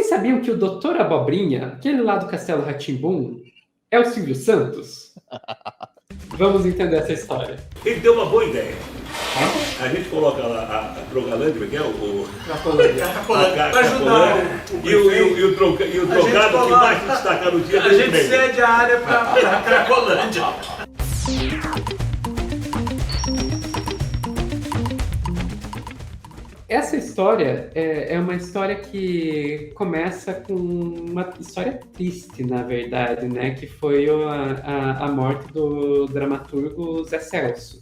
sabiam que o Doutor Abobrinha, aquele lá do Castelo Rá-Tim-Bum, é o Silvio Santos? Vamos entender essa história. Ele deu uma boa ideia. A gente coloca lá a Drogolândia, que é o Cracolândia. Para ajudar e o drogado que mais se destacar no dia. A gente cede a área para Cracolândia. Essa história é uma história que começa com uma história triste, na verdade, né? Que foi a morte do dramaturgo Zé Celso.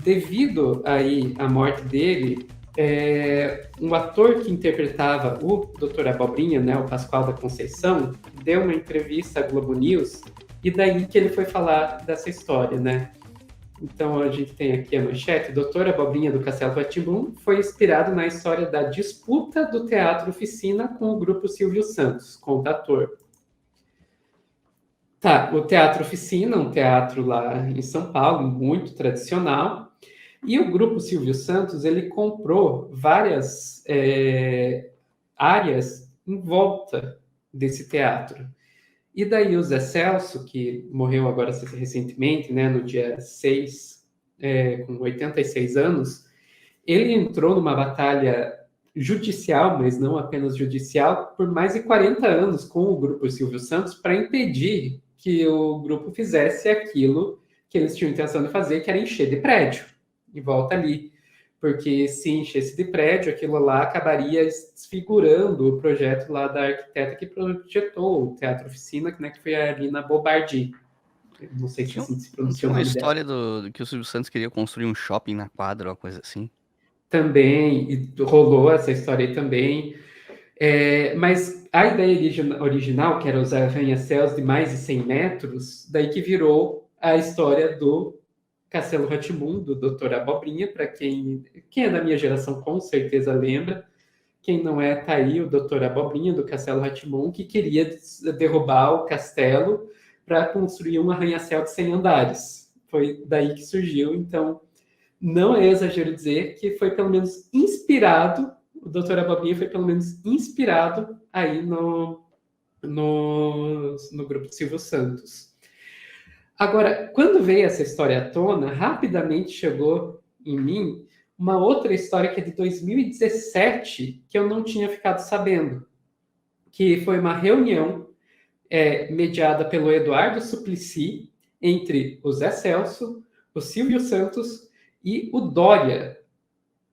Devido aí à morte dele, um ator que interpretava o Dr. Abobrinha, né, o Pascoal da Conceição, deu uma entrevista à Globo News e daí que ele foi falar dessa história, né? Então a gente tem aqui a manchete: Dr. Abobrinha do Castelo Rá-Tim-Bum foi inspirado na história da disputa do Teatro Oficina com o grupo Silvio Santos, conta o ator. Tá, o Teatro Oficina, um teatro lá em São Paulo, muito tradicional, e o grupo Silvio Santos, ele comprou várias áreas em volta desse teatro. E daí o Zé Celso, que morreu agora recentemente, né, no dia 6, com 86 anos, ele entrou numa batalha judicial, mas não apenas judicial, por mais de 40 anos com o grupo Silvio Santos para impedir que o grupo fizesse aquilo que eles tinham intenção de fazer, que era encher de prédio em volta ali. Porque se enchesse de prédio, aquilo lá acabaria desfigurando o projeto lá da arquiteta que projetou o Teatro Oficina, né, que foi a Lina Bobardi. Não sei se assim se pronuncia o nome dela. Tinha uma história que o Silvio Santos queria construir um shopping na quadra, uma coisa assim. Também, e rolou essa história aí também. Mas a ideia original, que era usar arranha-céus de mais de 100 metros, daí que virou a história do Castelo Rá-Tim-Bum, do Dr. Abobrinha, para quem é da minha geração com certeza lembra. Quem não é, tá aí o Dr. Abobrinha do Castelo Rá-Tim-Bum, que queria derrubar o castelo para construir um arranha-céu de 100 andares. Foi daí que surgiu, então não é exagero dizer que foi pelo menos inspirado, o Dr. Abobrinha foi pelo menos inspirado aí no grupo de Silvio Santos. Agora, quando veio essa história à tona, rapidamente chegou em mim uma outra história que é de 2017, que eu não tinha ficado sabendo, que foi uma reunião mediada pelo Eduardo Suplicy entre o Zé Celso, o Silvio Santos e o Dória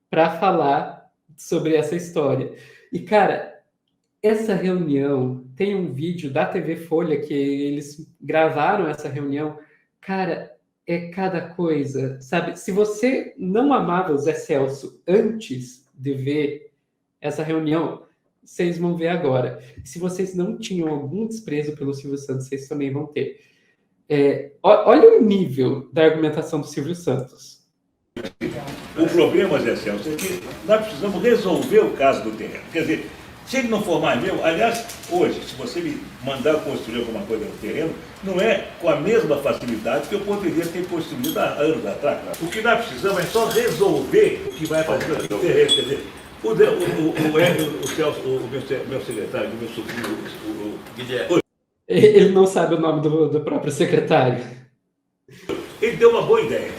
para falar sobre essa história. E, cara, essa reunião, tem um vídeo da TV Folha que eles gravaram essa reunião. Cara, é cada coisa, sabe? Se você não amava o Zé Celso antes de ver essa reunião, vocês vão ver agora. Se vocês não tinham algum desprezo pelo Silvio Santos, vocês também vão ter. Olha o nível da argumentação do Silvio Santos. O problema, Zé Celso, é que nós precisamos resolver o caso do terreno. Quer dizer, se ele não for mais meu, aliás, hoje, se você me mandar construir alguma coisa no terreno, não é com a mesma facilidade que eu poderia ter construído há anos atrás. O que nós precisamos é só resolver o que vai fazer aqui no terreno. Quer dizer, o Celso, o meu secretário, o meu sobrinho, o Guilherme. Ele não sabe o nome do próprio secretário. Ele deu uma boa ideia.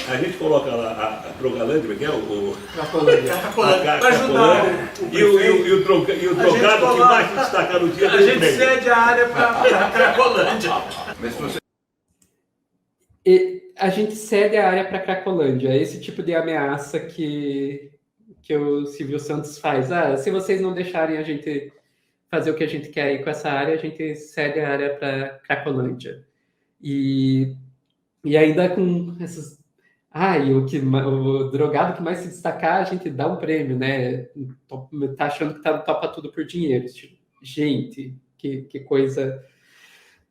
A gente coloca lá a Drogolândia, que é o Cracolândia. Para ajudar e o drogado que mais se destacar no dia. A gente cede a área para Cracolândia. A gente cede a área para Cracolândia. É esse tipo de ameaça que o Silvio Santos faz. Se vocês não deixarem a gente fazer o que a gente quer aí com essa área, a gente cede a área para Cracolândia. E ainda com essas... o drogado que mais se destacar, a gente dá um prêmio, né? Tá achando que topa tudo por dinheiro. Gente, que coisa...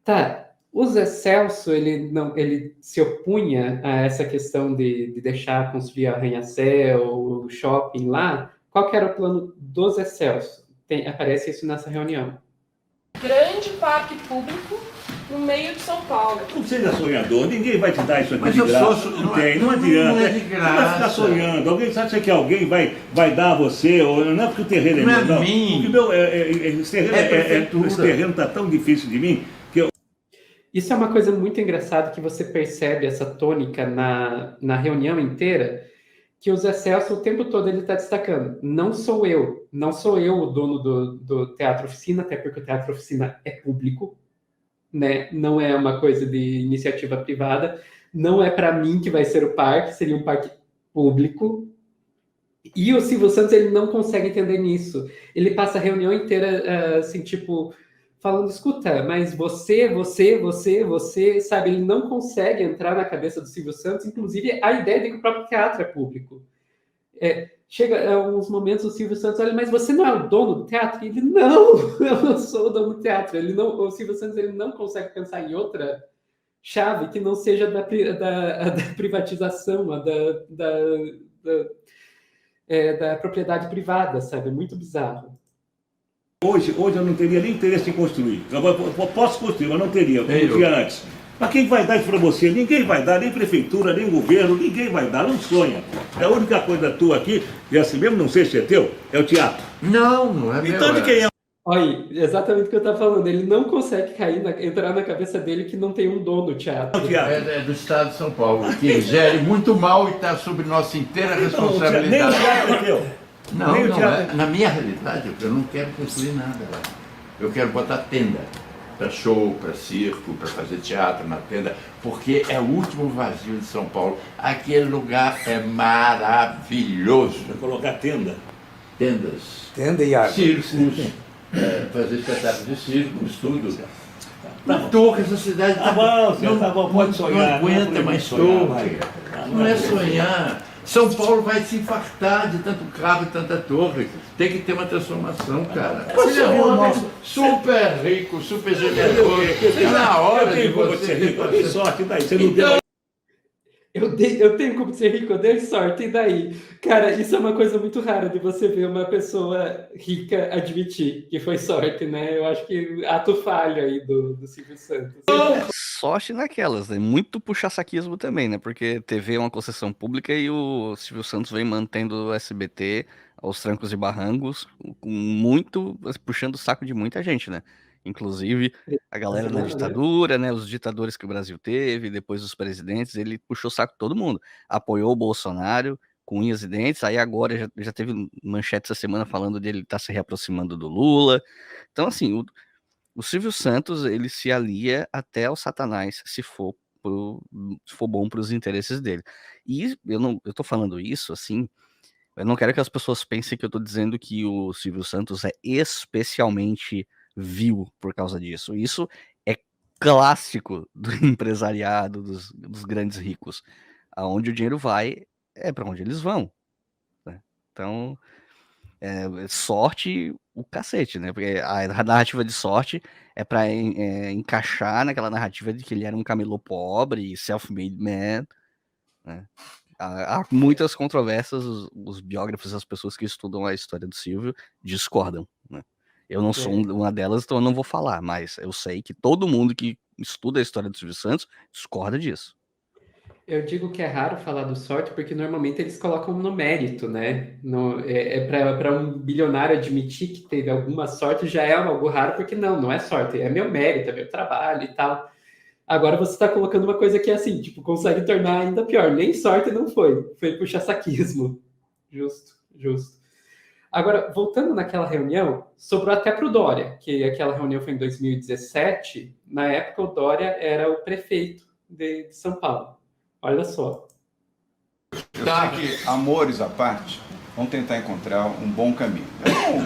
Tá, o Zé Celso, ele se opunha a essa questão de deixar construir arranha-céu, o shopping lá. Qual que era o plano do Zé Celso? Aparece isso nessa reunião. Grande parque público no meio de São Paulo. Não seja sonhador, ninguém vai te dar isso aqui Mas de eu graça. sou- Não tem, não adianta. não é de Você vai ficar graça. sonhando. Alguém sabe que alguém vai dar a você, ou não é porque o terreno Não é meu, não. mim. Porque esse terreno está tão difícil de mim que eu. Isso é uma coisa muito engraçada que você percebe essa tônica na reunião inteira, que o Zé Celso o tempo todo ele está destacando. Não sou eu o dono do Teatro Oficina, até porque o Teatro Oficina é público, né? Não é uma coisa de iniciativa privada, não é para mim que vai ser o parque, seria um parque público. E o Silvio Santos ele não consegue entender nisso. Ele passa a reunião inteira assim, tipo, falando, escuta, mas você, sabe? Ele não consegue entrar na cabeça do Silvio Santos, inclusive a ideia de que o próprio teatro é público. Chega a uns momentos o Silvio Santos, olha, mas você não é o dono do teatro? E ele, não, eu não sou o dono do teatro. O Silvio Santos ele não consegue pensar em outra chave que não seja da privatização, da propriedade privada, sabe? É muito bizarro. Hoje eu não teria nem interesse em construir. Eu posso construir, mas não teria, como eu tinha antes. Mas quem vai dar isso para você? Ninguém vai dar, nem prefeitura, nem governo, ninguém vai dar, não sonha. É a única coisa tua aqui, e assim mesmo, não sei se é teu, é o teatro. Não é meu. Então de quem é? Olha aí, exatamente o que eu estava falando. Ele não consegue entrar na cabeça dele que não tem um dono teatro. É do Estado de São Paulo, que gere muito mal e está sob nossa inteira Nem o responsabilidade. teatro é teu. Não, Nem o não teatro. é. Na minha realidade, eu não quero construir nada lá. Eu quero botar tenda para show, para circo, para fazer teatro na tenda, porque é o último vazio de São Paulo. Aquele lugar é maravilhoso. Vai colocar tenda. Tendas, Tenda e água. circos, fazer espetáculos de circos, tudo. Não torre, essa cidade Tá bom, senhor, tá bom, pode sonhar. não aguenta não mais sonhar, torre. vai. Não é sonhar. São Paulo vai se infartar de tanto carro e tanta torre. Tem que ter uma transformação, cara. Você é um homem super rico, super generoso. Na hora de Eu tenho como você ser rico, que sorte daí. Você não Então, tem. eu tenho como ser rico, eu dei sorte, e daí? Cara, isso é uma coisa muito rara de você ver uma pessoa rica admitir que foi sorte, né? Eu acho que ato falho aí do Silvio Santos. Sorte naquelas, né? Muito puxa-saquismo também, né? Porque TV é uma concessão pública e o Silvio Santos vem mantendo o SBT aos trancos e barrancos, com muito, puxando o saco de muita gente, né? Inclusive a galera da ditadura, né? Os ditadores que o Brasil teve, depois os presidentes, ele puxou o saco de todo mundo. Apoiou o Bolsonaro com unhas e dentes, aí agora já teve manchete essa semana falando dele estar se reaproximando do Lula. Então, assim, o Silvio Santos, ele se alia até ao Satanás, se for bom para os interesses dele. E eu tô falando isso, assim, eu não quero que as pessoas pensem que eu tô dizendo que o Silvio Santos é especialmente vil por causa disso. Isso é clássico do empresariado, dos grandes ricos. Aonde o dinheiro vai, é para onde eles vão, né? Então, sorte o cacete, né? Porque a narrativa de sorte é pra encaixar naquela narrativa de que ele era um camelô pobre, self-made man, né? Há muitas controvérsias, os biógrafos, as pessoas que estudam a história do Silvio discordam, né? Eu não sou uma delas, então eu não vou falar, mas eu sei que todo mundo que estuda a história do Silvio Santos discorda disso. Eu digo que é raro falar do sorte porque normalmente eles colocam no mérito, né? Para um bilionário admitir que teve alguma sorte já é algo raro, porque não é sorte, é meu mérito, é meu trabalho e tal. Agora você está colocando uma coisa que é assim, tipo, consegue tornar ainda pior. Nem sorte não foi puxa-saquismo. Justo. Agora, voltando naquela reunião, sobrou até para o Dória, que aquela reunião foi em 2017. Na época, o Dória era o prefeito de São Paulo. Olha só. Eu sei que, amores à parte, vamos tentar encontrar um bom caminho.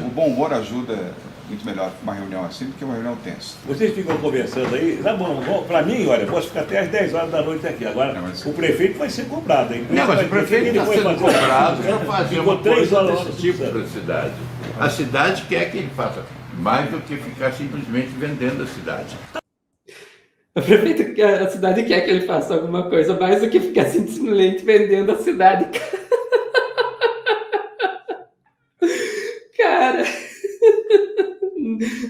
O bom humor ajuda muito melhor uma reunião assim do que uma reunião tensa. Vocês ficam conversando aí, tá bom, para mim, olha, posso ficar até às 10 horas da noite aqui. Agora, o prefeito vai ser cobrado, hein? Não, mas o prefeito está sendo cobrado para fazer uma coisa horas desse tipo para a cidade. A cidade quer que ele faça mais do que ficar simplesmente vendendo a cidade. O prefeito, a cidade quer que ele faça alguma coisa mais do que ficar simplesmente vendendo a cidade. Cara,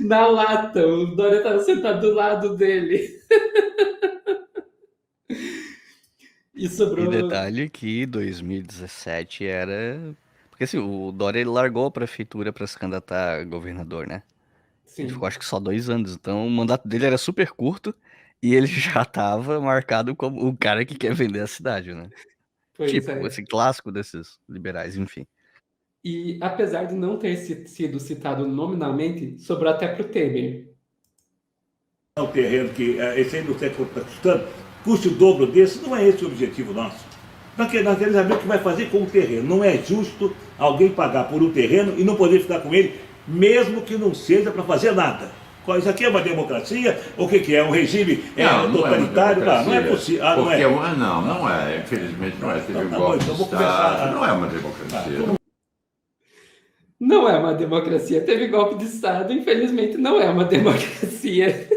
Na lata, o Dória estava sentado do lado dele. E E sobrou. detalhe que 2017 era. Porque assim, o Dória ele largou a prefeitura para se candidatar a governador, né? Ele ficou Sim, acho que só 2 anos, então o mandato dele era super curto e ele já tava marcado como o cara que quer vender a cidade, né? pois Típico, é. assim, clássico desses liberais, enfim. E apesar de não ter sido citado nominalmente, sobrou até para o Temer. O terreno que esse aí no século está custando, custe o dobro desse, não é esse o objetivo nosso. Nós queremos saber o que vai fazer com o terreno. Não é justo alguém pagar por um terreno e não poder ficar com ele, mesmo que não seja para fazer nada. Isso aqui é uma democracia? Ou o que é? Um regime totalitário? Não, Não é possível. Ah, não porque é. não é. Infelizmente não é. Teve um Tá bom, golpe então de vou começar Estado. Não é uma democracia. Não é uma democracia. Teve golpe de Estado, infelizmente não é uma democracia.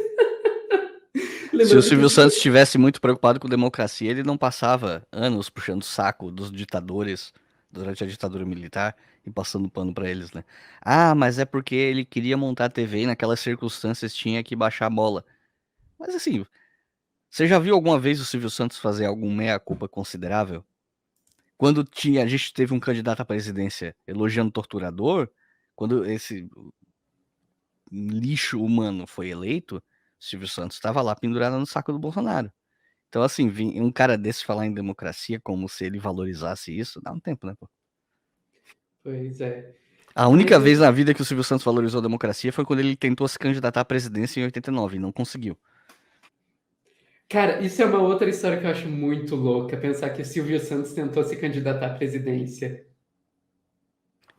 Se o Lembrando que Silvio isso Santos estivesse muito preocupado com democracia, ele não passava anos puxando o saco dos ditadores durante a ditadura militar e passando pano pra eles, né? Ah, mas é porque ele queria montar a TV e naquelas circunstâncias tinha que baixar a bola. Mas assim, você já viu alguma vez o Silvio Santos fazer algum meia-culpa considerável? Quando a gente teve um candidato à presidência elogiando torturador, quando esse lixo humano foi eleito, Silvio Santos estava lá pendurado no saco do Bolsonaro. Então, assim, um cara desse falar em democracia como se ele valorizasse isso, dá um tempo, né, pô? Pois é. A Mas, única vez na vida que o Silvio Santos valorizou a democracia foi quando ele tentou se candidatar à presidência em 89 e não conseguiu. cara, isso é uma outra história que eu acho muito louca, pensar que o Silvio Santos tentou se candidatar à presidência.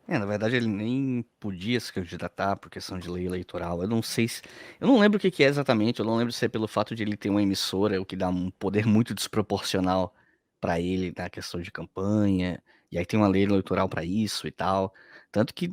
Na verdade ele nem podia se candidatar por questão de lei eleitoral. Eu não sei se. Eu não lembro o que que é exatamente. Eu não lembro se é pelo fato de ele ter uma emissora, o que dá um poder muito desproporcional pra ele na questão de campanha. E aí tem uma lei eleitoral pra isso e tal. Tanto que,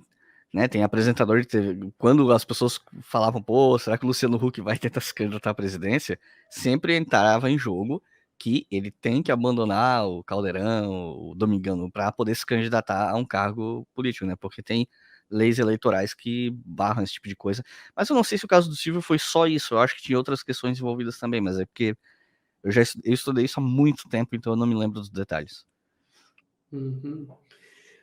né, tem apresentador de TV. Quando as pessoas falavam, pô, será que o Luciano Huck vai tentar se candidatar à presidência? Sempre entrava em jogo que ele tem que abandonar o Caldeirão, o Domingão, para poder se candidatar a um cargo político, né? Porque tem leis eleitorais que barram esse tipo de coisa. Mas eu não sei se o caso do Silvio foi só isso. Eu acho que tinha outras questões envolvidas também, mas é porque eu estudei isso há muito tempo, então eu não me lembro dos detalhes. Uhum.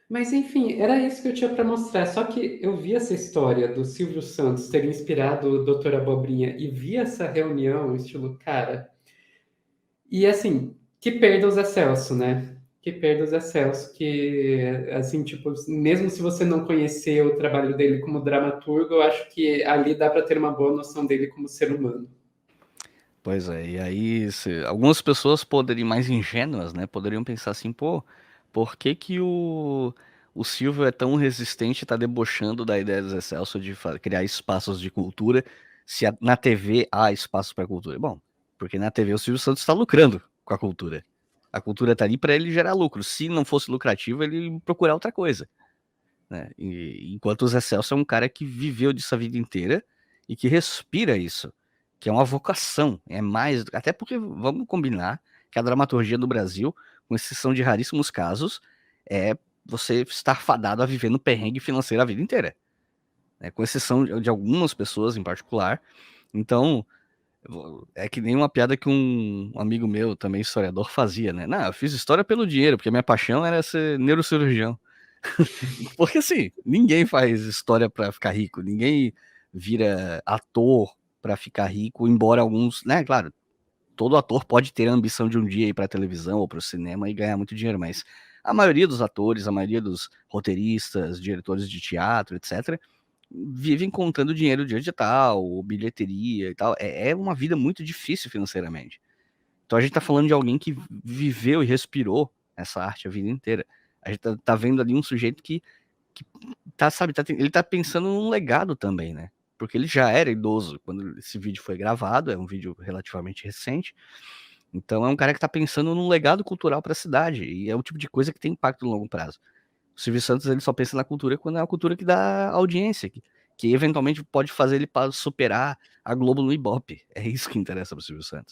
Mas enfim, era isso que eu tinha para mostrar. Só que eu vi essa história do Silvio Santos ter inspirado o Dr. Abobrinha e vi essa reunião, estilo, cara. E assim, que perda o Zé Celso, né? Que perda o Zé Celso, que assim, tipo, mesmo se você não conhecer o trabalho dele como dramaturgo, eu acho que ali dá para ter uma boa noção dele como ser humano. Pois é, e aí algumas pessoas poderiam, mais ingênuas, né, poderiam pensar assim, pô, por que que o Silvio é tão resistente e tá debochando da ideia do Zé Celso de criar espaços de cultura, se na TV há espaço para cultura? Bom, porque na TV o Silvio Santos está lucrando com a cultura. A cultura tá ali para ele gerar lucro. Se não fosse lucrativo, ele ia procurar outra coisa, né? Enquanto o Zé Celso é um cara que viveu disso a vida inteira e que respira isso, que é uma vocação, é mais, até porque vamos combinar que a dramaturgia do Brasil, com exceção de raríssimos casos, é você estar fadado a viver no perrengue financeiro a vida inteira, né? Com exceção de algumas pessoas em particular. Então, é que nem uma piada que um amigo meu, também historiador, fazia, né? Não, eu fiz história pelo dinheiro, porque a minha paixão era ser neurocirurgião. Porque assim, ninguém faz história pra ficar rico, ninguém vira ator pra ficar rico, embora alguns, né, claro, todo ator pode ter a ambição de um dia ir pra televisão ou pro cinema e ganhar muito dinheiro, mas a maioria dos atores, a maioria dos roteiristas, diretores de teatro, etc, vivem contando dinheiro de edital, bilheteria e tal. É uma vida muito difícil financeiramente. Então a gente tá falando de alguém que viveu e respirou essa arte a vida inteira. A gente tá vendo ali um sujeito que tá, sabe, ele tá pensando num legado também, né? Porque ele já era idoso quando esse vídeo foi gravado, é um vídeo relativamente recente. Então é um cara que tá pensando num legado cultural para a cidade, e é o tipo de coisa que tem impacto no longo prazo. O Silvio Santos ele só pensa na cultura quando é a cultura que dá audiência, que eventualmente pode fazer ele superar a Globo no Ibope. É isso que interessa pro Silvio Santos.